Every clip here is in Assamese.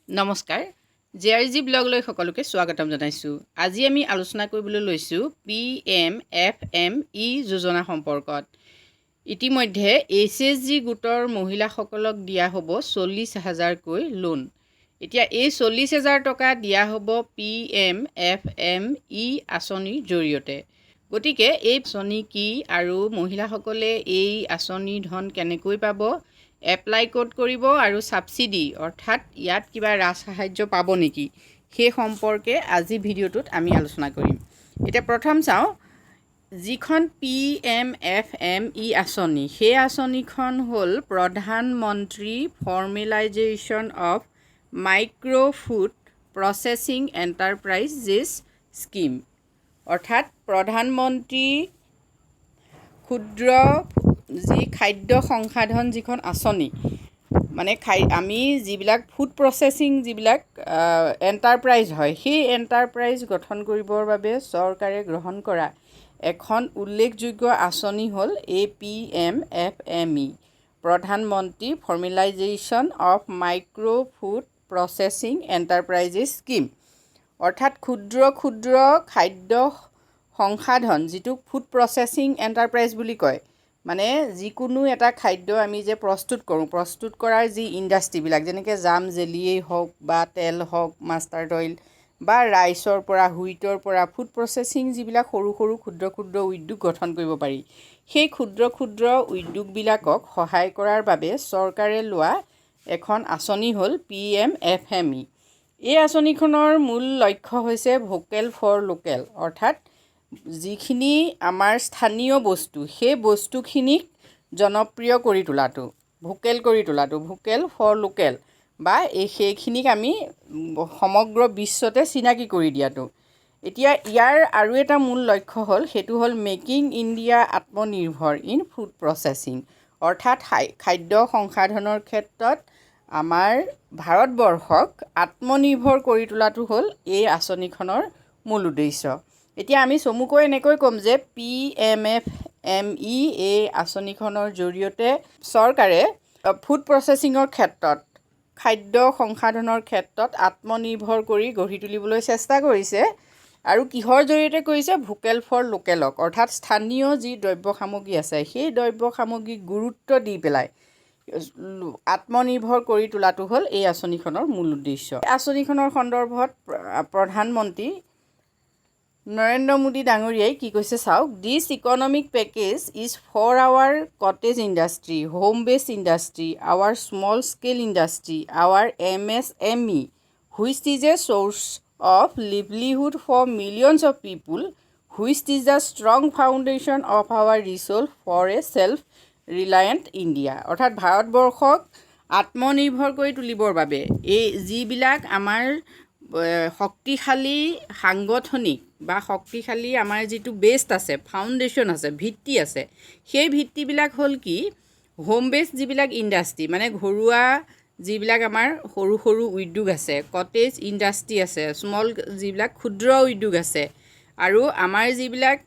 নমস্কাৰ জেআৰজি ব্লগলৈ সকলোকে স্বাগতম জনাইছোঁ। আজি আমি আলোচনা কৰিবলৈ লৈছোঁ PMFME যোজনা সম্পৰ্কত। ইতিমধ্যে HSG গোটৰ মহিলাসকলক দিয়া হ'ব 40,000কৈ লোন। এতিয়া এই 40,000 টকা দিয়া হ'ব PMFME আঁচনিৰ জৰিয়তে। গতিকে এই আঁচনি কি আৰু মহিলাসকলে এই আঁচনিৰ ধন কেনেকৈ পাব, এপ্লাই ক'ত কৰিব আৰু ছাবচিডি অৰ্থাৎ ইয়াত কিবা ৰাজ সাহায্য পাব নেকি, সেই সম্পৰ্কে আজি ভিডিঅ'টোত আমি আলোচনা কৰিম। এতিয়া প্ৰথম চাওঁ, যিখন PMFME আঁচনি, সেই আঁচনিখন হ'ল প্ৰধানমন্ত্ৰী formalisation of micro' food processing enterprises scheme, অৰ্থাৎ প্ৰধানমন্ত্ৰী ক্ষুদ্ৰ যি খাদ্য সংসাধন যিখন আঁচনি, মানে আমি যিবিলাক ফুড প্ৰচেছিং যিবিলাক এণ্টাৰপ্ৰাইজ হয়, সেই এণ্টাৰপ্ৰাইজ গঠন কৰিবৰ বাবে চৰকাৰে গ্ৰহণ কৰা এখন উল্লেখযোগ্য আঁচনি হ'ল এই PMFME, প্ৰধানমন্ত্ৰী formalisation of micro' food processing enterprises scheme, অৰ্থাৎ ক্ষুদ্ৰ খাদ্য সংসাধন, যিটোক ফুড প্ৰচেছিং এণ্টাৰপ্ৰাইজ বুলি কয়। মানে যিকোনো এটা খাদ্য আমি যে প্ৰস্তুত কৰোঁ, প্ৰস্তুত কৰাৰ যি ইণ্ডাষ্ট্ৰিবিলাক, যেনেকৈ জাম জেলিয়েই হওক বা তেল হওক, মাষ্টাৰ্ড অইল বা ৰাইচৰ পৰা, হুইটৰ পৰা, ফুড প্ৰচেছিং যিবিলাক সৰু ক্ষুদ্ৰ উদ্যোগ গঠন কৰিব পাৰি, সেই ক্ষুদ্ৰ উদ্যোগবিলাকক সহায় কৰাৰ বাবে চৰকাৰে লোৱা এখন আঁচনি হ'ল PMFME। এই আঁচনিখনৰ মূল লক্ষ্য হৈছে ভোকেল ফৰ লোকেল, অৰ্থাৎ যিখিনি আমাৰ স্থানীয় বস্তু, সেই বস্তুখিনিক জনপ্ৰিয় কৰি তোলাটো, ভোকেল ফৰ লোকেল, বা সেইখিনিক আমি সমগ্ৰ বিশ্বতে চিনাকি কৰি দিয়াটো। এতিয়া ইয়াৰ আৰু এটা মূল লক্ষ্য হ'ল, সেইটো হ'ল মেকিং ইণ্ডিয়া আত্মনিৰ্ভৰ ইন ফুড প্ৰচেছিং, অৰ্থাৎ খাদ্য সংসাধনৰ ক্ষেত্ৰত আমাৰ ভাৰতবৰ্ষক আত্মনিৰ্ভৰ কৰি তোলাটো হ'ল এই আঁচনিখনৰ মূল উদ্দেশ্য। এতিয়া আমি চমুকৈ এনেকৈ ক'ম যে PMFME এই আঁচনিখনৰ জৰিয়তে চৰকাৰে ফুড প্ৰচেছিঙৰ ক্ষেত্ৰত, খাদ্য সংসাধনৰ ক্ষেত্ৰত আত্মনিৰ্ভৰ কৰি গঢ়ি তুলিবলৈ চেষ্টা কৰিছে। আৰু কিহৰ জৰিয়তে কৰিছে? ভোকেল ফৰ লোকেলক, অৰ্থাৎ স্থানীয় যি দ্ৰব্য সামগ্ৰী আছে, সেই দ্ৰব্য সামগ্ৰীক গুৰুত্ব দি পেলাই আত্মনিৰ্ভৰ কৰি তোলাটো হ'ল এই আঁচনিখনৰ মূল উদ্দেশ্য। আঁচনিখনৰ সন্দৰ্ভত প্ৰধানমন্ত্ৰী নৰেন্দ্ৰ মোদী ডাঙৰীয়াই কি কৈছে চাওক, this economic package is for our cottage industry, home based industry, our small scale industry, our MSME, which is a source of livelihood for millions of people, which is the strong foundation of our research for a self reliant India, অৰ্থাৎ ভাৰতবৰ্ষক আত্মনিৰ্ভৰ কৰি তুলিবৰ বাবে এই যিবিলাক আমাৰ শক্তিশালী সাংগঠনিক বা শক্তিশালী আমাৰ যিটো বেষ্ট আছে, ফাউণ্ডেশ্যন আছে, ভিত্তি আছে, সেই ভিত্তিবিলাক হ'ল কি, হোম বেছড যিবিলাক ইণ্ডাষ্ট্ৰী, মানে ঘৰুৱা যিবিলাক আমাৰ সৰু উদ্যোগ আছে, কটেজ ইণ্ডাষ্ট্ৰী আছে, স্মল যিবিলাক ক্ষুদ্ৰ উদ্যোগ আছে, আৰু আমাৰ যিবিলাক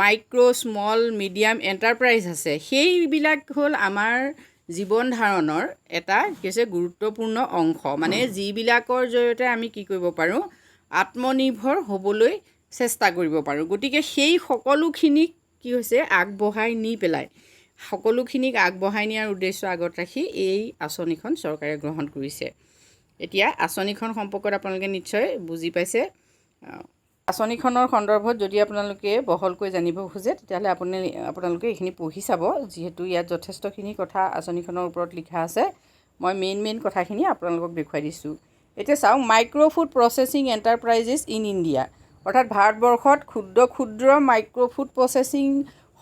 মাইক্ৰ' স্মল মিডিয়াম এণ্টাৰপ্ৰাইজ আছে, সেইবিলাক হ'ল আমাৰ জীৱন ধাৰণৰ এটা হৈছে গুৰুত্বপূৰ্ণ অংশ, মানে যিবিলাকৰ জৰিয়তে আমি কি কৰিব পাৰোঁ, আত্মনিৰ্ভৰ হ'বলৈ চেষ্টা কৰিব পাৰোঁ। গতিকে সেই সকলোখিনিক কি হৈছে, আগবঢ়াই নিয়াৰ উদ্দেশ্য আগত ৰাখি এই আঁচনিখন চৰকাৰে গ্ৰহণ কৰিছে। এতিয়া আঁচনিখন সম্পৰ্কত আপোনালোকে নিশ্চয় বুজি পাইছে। আঁচনিখনৰ সন্দৰ্ভত যদি আপোনালোকে বহলকৈ জানিব খোজে, তেতিয়াহ'লে আপোনালোকে এইখিনি পঢ়ি চাব, যিহেতু ইয়াত যথেষ্টখিনি কথা আঁচনিখনৰ ওপৰত লিখা আছে। মই মেইন কথাখিনি আপোনালোকক দেখুৱাই দিছোঁ। এতিয়া চাওক, micro' food processing enterprises in India, অৰ্থাৎ ভাৰতবৰ্ষত ক্ষুদ্ৰ মাইক্ৰ' ফুড প্ৰচেছিং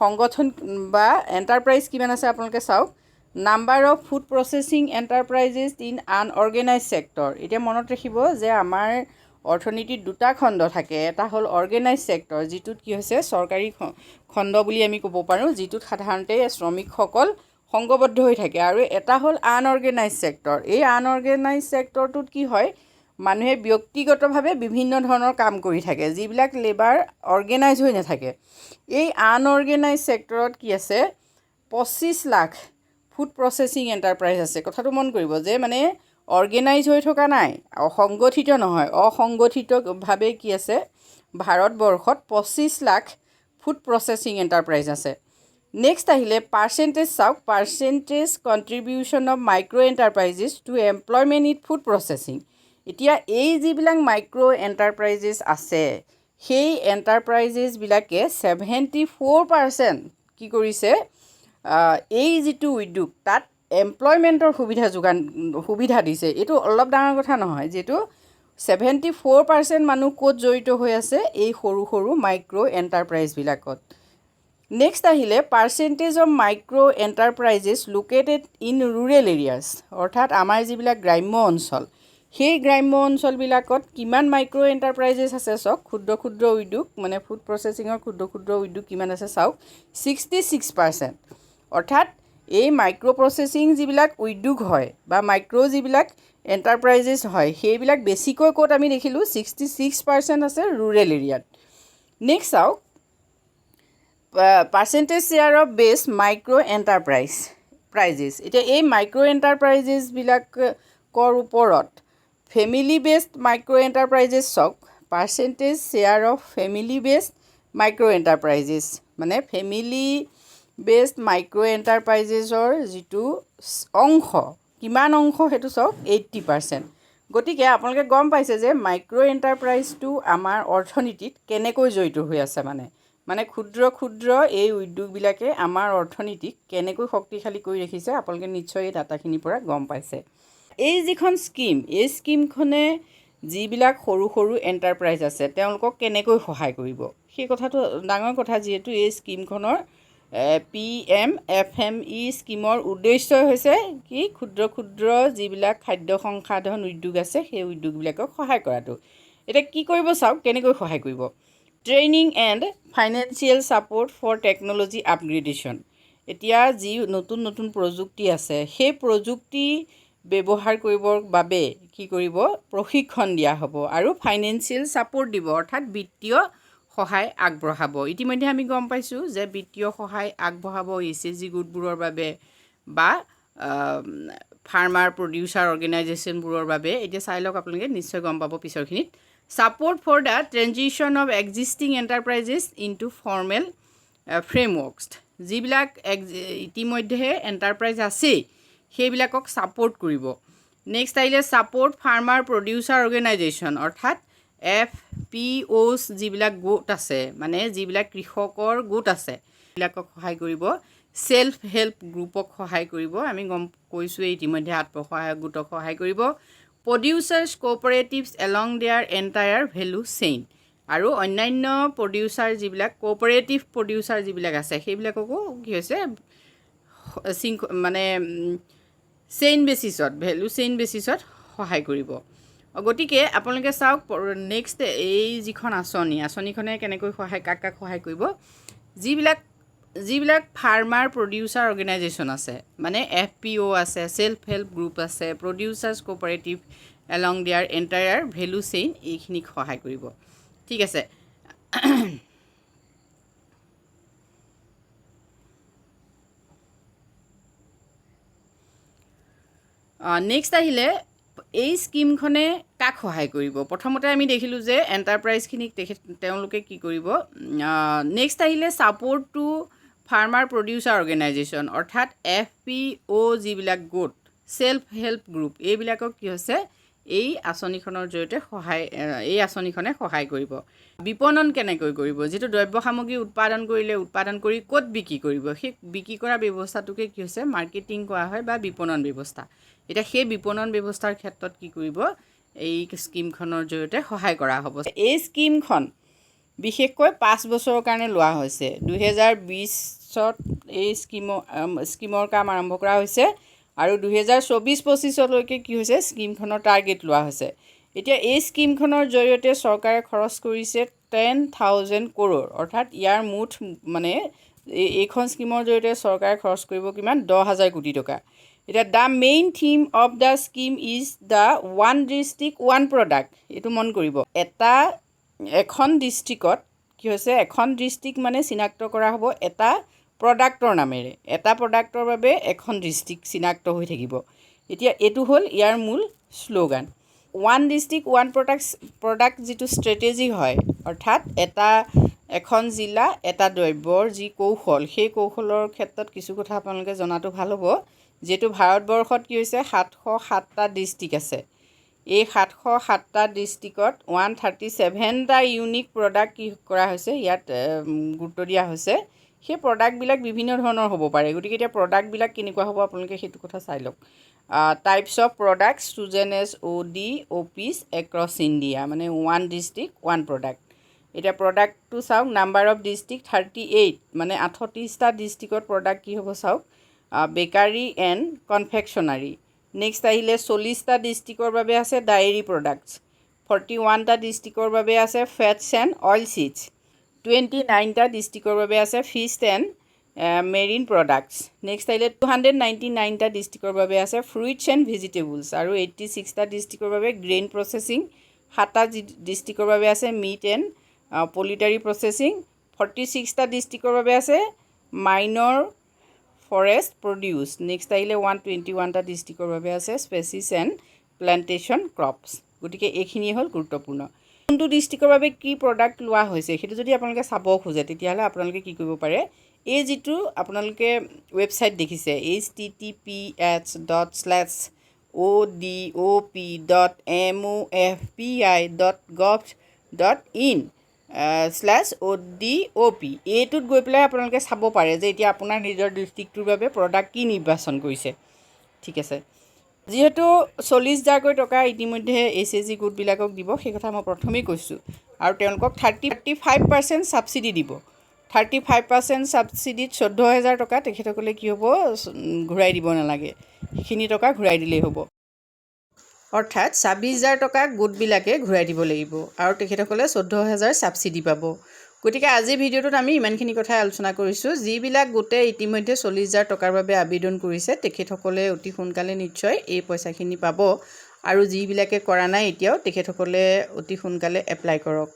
সংগঠন বা এণ্টাৰপ্ৰাইজ কিমান আছে আপোনালোকে চাওক। Number of food processing enterprises in unorganised sector. এতিয়া মনত ৰাখিব যে আমাৰ অৰ্থনীতিত দুটা খণ্ড থাকে, এটা হ'ল অৰ্গেনাইজ ছেক্টৰ, যিটোত কি হৈছে চৰকাৰী খণ্ড বুলি আমি ক'ব পাৰোঁ, যিটোত সাধাৰণতে শ্ৰমিকসকল সংঘবদ্ধ হৈ থাকে, আৰু এটা হ'ল আনঅৰ্গেনাইজ ছেক্টৰ। এই আনঅৰ্গেনাইজ ছেক্টৰটোত কি হয়, মানুহে ব্যক্তিগতভাৱে বিভিন্ন ধৰণৰ কাম কৰি থাকে, যিবিলাক লেবাৰ অৰ্গেনাইজ হৈ নাথাকে। এই আনঅৰ্গেনাইজ ছেক্টৰত কি আছে, 25 লাখ ফুড প্ৰচেছিং এণ্টাৰপ্ৰাইজ আছে। কথাটো মন কৰিব যে মানে অৰ্গেনাইজ হৈ থকা নাই, সংগঠিত নহয়, অসংগঠিতভাৱে কি আছে ভাৰতবৰ্ষত 25 লাখ ফুড প্ৰচেছিং এণ্টাৰপ্ৰাইজ আছে। নেক্সট আহিলে পাৰ্চেণ্টেজ চাওক, percentage contribution of micro' enterprises to employment in food processing. এতিয়া এই যিবিলাক মাইক্ৰ' এণ্টাৰপ্ৰাইজেছ আছে সেই এণ্টাৰপ্ৰাইজেছবিলাকে 74% কি কৰিছে, এই যিটো উদ্যোগ তাত এমপ্লয়মেণ্টৰ সুবিধা দিছে। এইটো অলপ ডাঙৰ কথা নহয়, যিহেতু 74% মানুহ ক'ত জড়িত হৈ আছে, এই সৰু সৰু মাইক্ৰ' এণ্টাৰপ্ৰাইজবিলাকত। নেক্সট আহিলে percentage of micro' enterprises located in rural areas, অৰ্থাৎ আমাৰ যিবিলাক গ্ৰাম্য অঞ্চল সেই গ্ৰাম্য অঞ্চলবিলাকত কিমান মাইক্ৰ' এণ্টাৰপ্ৰাইজেছ আছে চাওক, ক্ষুদ্ৰ উদ্যোগ মানে ফুড প্ৰচেছিঙৰ ক্ষুদ্ৰ উদ্যোগ কিমান আছে চাওক, 66%। অৰ্থাৎ এই মাইক্ৰ' প্ৰচেছিং যিবিলাক উদ্যোগ হয় বা মাইক্ৰ' যিবিলাক এণ্টাৰপ্ৰাইজেছ হয় সেইবিলাক বেছিকৈ ক'ত আমি দেখিলোঁ, 66% আছে ৰুৰেল এৰিয়াত। নেক্সট চাওক percentage share of best micro' enterprises. এতিয়া এই মাইক্ৰ' এণ্টাৰপ্ৰাইজেছবিলাকৰ ওপৰত ফেমিলি বেছড মাইক্ৰ' এণ্টাৰপ্ৰাইজেছ চাওক, percentage share of family based micro' enterprises মানে ফেমিলি বেছড মাইক্ৰ' এণ্টাৰপ্ৰাইজেছৰ যিটো অংশ কিমান অংশ সেইটো চাওক, 80%। গতিকে আপোনালোকে গম পাইছে যে মাইক্ৰ' এণ্টাৰপ্ৰাইজটো আমাৰ অৰ্থনীতিত কেনেকৈ জড়িত হৈ আছে, মানে ক্ষুদ্ৰ এই উদ্যোগবিলাকে আমাৰ অৰ্থনীতিক কেনেকৈ শক্তিশালী কৰি ৰাখিছে আপোনালোকে নিশ্চয় এই ডাটাখিনিৰ পৰা গম পাইছে। এই যিখন স্কীম, এই স্কীমখনে যিবিলাক সৰু সৰু এণ্টাৰপ্ৰাইজ আছে তেওঁলোকক কেনেকৈ সহায় কৰিব সেই কথাটো ডাঙৰ কথা, যিহেতু এই স্কীমখনৰ PMFME স্কীমৰ উদ্দেশ্যই হৈছে কি ক্ষুদ্ৰ যিবিলাক খাদ্য সংসাধন উদ্যোগ আছে সেই উদ্যোগবিলাকক সহায় কৰাটো। এতিয়া কি কৰিব চাওক, কেনেকৈ সহায় কৰিব, training and financial support for technology upgradation. এতিয়া যি নতুন প্ৰযুক্তি আছে সেই প্ৰযুক্তি ব্যৱহাৰ কৰিবৰ বাবে কি কৰিব, প্ৰশিক্ষণ দিয়া হ'ব আৰু ফাইনেন্সিয়েল ছাপোৰ্ট দিব, অৰ্থাৎ বিত্তীয় সহায় আগবঢ়াব। ইতিমধ্যে আমি গম পাইছোঁ যে বিত্তীয় সহায় আগবঢ়াব HSG গোটবোৰৰ বাবে বা ফাৰ্মাৰ প্ৰডিউচাৰ অৰ্গেনাইজেশ্যনবোৰৰ বাবে। এতিয়া চাই লওক আপোনালোকে নিশ্চয় গম পাব পিছৰখিনিত। Support for the transition of existing enterprises into formal frameworks, যিবিলাক ইতিমধ্যে এণ্টাৰপ্ৰাইজ আছেই সেইবিলাকক ছাপোৰ্ট কৰিব। নেক্সট আহিলে ছাপোৰ্ট ফাৰ্মাৰ প্ৰডিউচাৰ অৰ্গেনাইজেশ্যন, অৰ্থাৎ FPOs যিবিলাক গোট আছে, মানে যিবিলাক কৃষকৰ গোট আছে সেইবিলাকক সহায় কৰিব। ছেল্ফ হেল্প গ্ৰুপক সহায় কৰিব, আমি গম কৈছোঁৱেই ইতিমধ্যে আত্মসহায়ক গোটক সহায় কৰিব। Producers cooperatives along their entire value chain, আৰু অন্যান্য প্ৰডিউচাৰ যিবিলাক কোঅপাৰেটিভ প্ৰডিউচাৰ যিবিলাক আছে সেইবিলাককো কি হৈছে মানে চেইন বেচিছত ভেলু চেইন বেচিছত সহায় কৰিব। গতিকে আপোনালোকে চাওক নেক্সট এই যিখন আঁচনিখনে কেনেকৈ কাক সহায় কৰিব, যিবিলাক ফাৰ্মাৰ প্ৰডিউচাৰ অৰ্গেনাইজেশ্যন আছে, মানে FPO আছে, ছেল্ফ হেল্প গ্ৰুপ আছে, producers cooperative along their entire value chain, এইখিনিক সহায় কৰিব। ঠিক আছে। নেক্সট আহিলে এই স্কীমখনে কাক সহায় কৰিব। প্ৰথমতে আমি দেখিলোঁ যে এণ্টাৰপ্ৰাইজখিনিক তেওঁলোকে কি কৰিব। নেক্সট আহিলে support to farmer producer organisation, অৰ্থাৎ FPO যিবিলাক গোট, ছেল্ফ হেল্প গ্ৰুপ, এইবিলাকক কি হৈছে এই আঁচনিখনৰ জৰিয়তে এই আঁচনিখনে সহায় কৰিব। বিপণন কেনেকৈ কৰিব, যিটো দ্ৰব্য সামগ্ৰী উৎপাদন কৰি ক'ত বিক্ৰী কৰিব, সেই বিক্ৰী কৰা ব্যৱস্থাটোকে কি হৈছে মাৰ্কেটিং কৰা হয় বা বিপণন ব্যৱস্থা। এতিয়া সেই বিপণন ব্যৱস্থাৰ ক্ষেত্ৰত কি কৰিব, এই স্কীমখনৰ জৰিয়তে সহায় কৰা হ'ব। এই স্কীমখন বিশেষকৈ 5 বছৰৰ কাৰণে লোৱা হৈছে। 2020ত এই স্কীমৰ কাম আৰম্ভ কৰা হৈছে আৰু 2024-25লৈকে কি হৈছে স্কীমখনৰ টাৰ্গেট লোৱা হৈছে। এতিয়া এই স্কীমখনৰ জৰিয়তে চৰকাৰে খৰচ কৰিছে 10,000 crore, অৰ্থাৎ ইয়াৰ মুঠ মানে এইখন স্কীমৰ জৰিয়তে চৰকাৰে খৰচ কৰিব কিমান, 10,000 কোটি টকা। এতিয়া the main theme of the scheme is the one district one product. এইটো মন কৰিব, এখন ডিষ্ট্ৰিক্টত কি হৈছে, এখন ডিষ্ট্ৰিক্ট মানে চিনাক্ত কৰা হ'ব এটা প্ৰডাক্টৰ নামেৰে, এটা প্ৰডাক্টৰ বাবে এখন ডিষ্ট্ৰিক্ট চিনাক্ত হৈ থাকিব। এতিয়া এইটো হ'ল ইয়াৰ মূল slogan. One district one product যিটো ষ্ট্ৰেটেজি হয়, অৰ্থাৎ এখন জিলা এটা দ্ৰব্যৰ যি কৌশল, সেই কৌশলৰ ক্ষেত্ৰত কিছু কথা আপোনালোকে জনাটো ভাল হ'ব। যিহেতু ভাৰতবৰ্ষত কি হৈছে 707টা ডিষ্ট্ৰিক্ট আছে। এই 707টা ডিষ্ট্ৰিক্টত 137টা ইউনিক প্ৰডাক্ট কি কৰা হৈছে, ইয়াত গুৰুত্ব দিয়া হৈছে। সেই প্ৰডাক্টবিলাক বিভিন্ন ধৰণৰ হ'ব পাৰে। গতিকে এতিয়া প্ৰডাক্টবিলাক কেনেকুৱা হ'ব আপোনালোকে সেইটো কথা চাই লওক। Types of products chosen as ODOPs across India, মানে ওৱান ডিষ্ট্ৰিক্ট ওৱান প্ৰডাক্ট। এতিয়া প্ৰডাক্টটো চাওক, নাম্বাৰ অফ ডিষ্ট্ৰিক্ট 38, মানে 38টা ডিষ্ট্ৰিক্টত প্ৰডাক্ট কি হ'ব চাওক। Bakery and কনফেকশ্যনাৰী। নেক্সট আহিলে 40টা ডিষ্ট্ৰিক্টৰ বাবে আছে ডায়েৰী প্ৰডাক্টছ। 41টা ডিষ্ট্ৰিক্টৰ বাবে আছে ফেটছ এণ্ড অইল চিডছ। 29টা ডিষ্ট্ৰিক্টৰ বাবে আছে fish and marine products. Next আহিলে 299টা ডিষ্ট্ৰিক্টৰ বাবে আছে ফ্ৰুইটছ এণ্ড ভেজিটেবলছ। আৰু 86টা ডিষ্ট্ৰিক্টৰ বাবে গ্ৰেইন প্ৰচেছিং। 7টা ডিষ্ট্ৰিক্টৰ বাবে আছে মিট এণ্ড পলিটাৰী প্ৰচেছিং। 46টা ডিষ্ট্ৰিক্টৰ বাবে আছে মাইনৰ ফৰেষ্ট প্ৰডিউচ। নেক্সট আহিলে 121টা ডিষ্ট্ৰিক্টৰ বাবে আছে স্পেচিছ এণ্ড প্লেণ্টেশ্যন ক্ৰপছ। গতিকে এইখিনিয়ে হ'ল গুৰুত্বপূৰ্ণ। কোনটো ডিষ্ট্ৰিক্টৰ বাবে কি প্ৰডাক্ট লোৱা হৈছে সেইটো যদি আপোনালোকে চাব খোজে, তেতিয়াহ'লে আপোনালোকে কি কৰিব পাৰে, এই যিটো আপোনালোকে ৱেবছাইট দেখিছে https://odop.mofpi.gov.in/odop, এইটোত গৈ পেলাই আপোনালোকে চাব পাৰে যে এতিয়া আপোনাৰ নিজৰ ডিষ্ট্ৰিক্টটোৰ বাবে প্ৰডাক্ট কি নিৰ্বাচন কৰিছে। ঠিক আছে, যিহেতু 40,000কৈ টকা ইতিমধ্যে SHG গোটবিলাকক দিব, সেই কথা মই প্ৰথমেই কৈছোঁ। আৰু তেওঁলোকক 35% ছাবচিডি দিব। 35% ছাবচিডিত 14,000 টকা তেখেতসকলে কি হ'ব, ঘূৰাই দিব নালাগে, সেইখিনি টকা ঘূৰাই দিলেই হ'ব। অৰ্থাৎ 26,000 টকা গোটবিলাকে ঘূৰাই দিব লাগিব আৰু তেখেতসকলে 14,000 ছাবচিডি পাব। গতিকে আজিৰ ভিডিঅ'টোত আমি ইমানখিনি কথাই আলোচনা কৰিছোঁ। যিবিলাক গোটে ইতিমধ্যে 40,000 টকাৰ বাবে আবেদন কৰিছে, তেখেতসকলে অতি সোনকালে নিশ্চয় এই পইচাখিনি পাব। আৰু যিবিলাকে কৰা নাই এতিয়াও, তেখেতসকলে অতি সোনকালে এপ্লাই কৰক।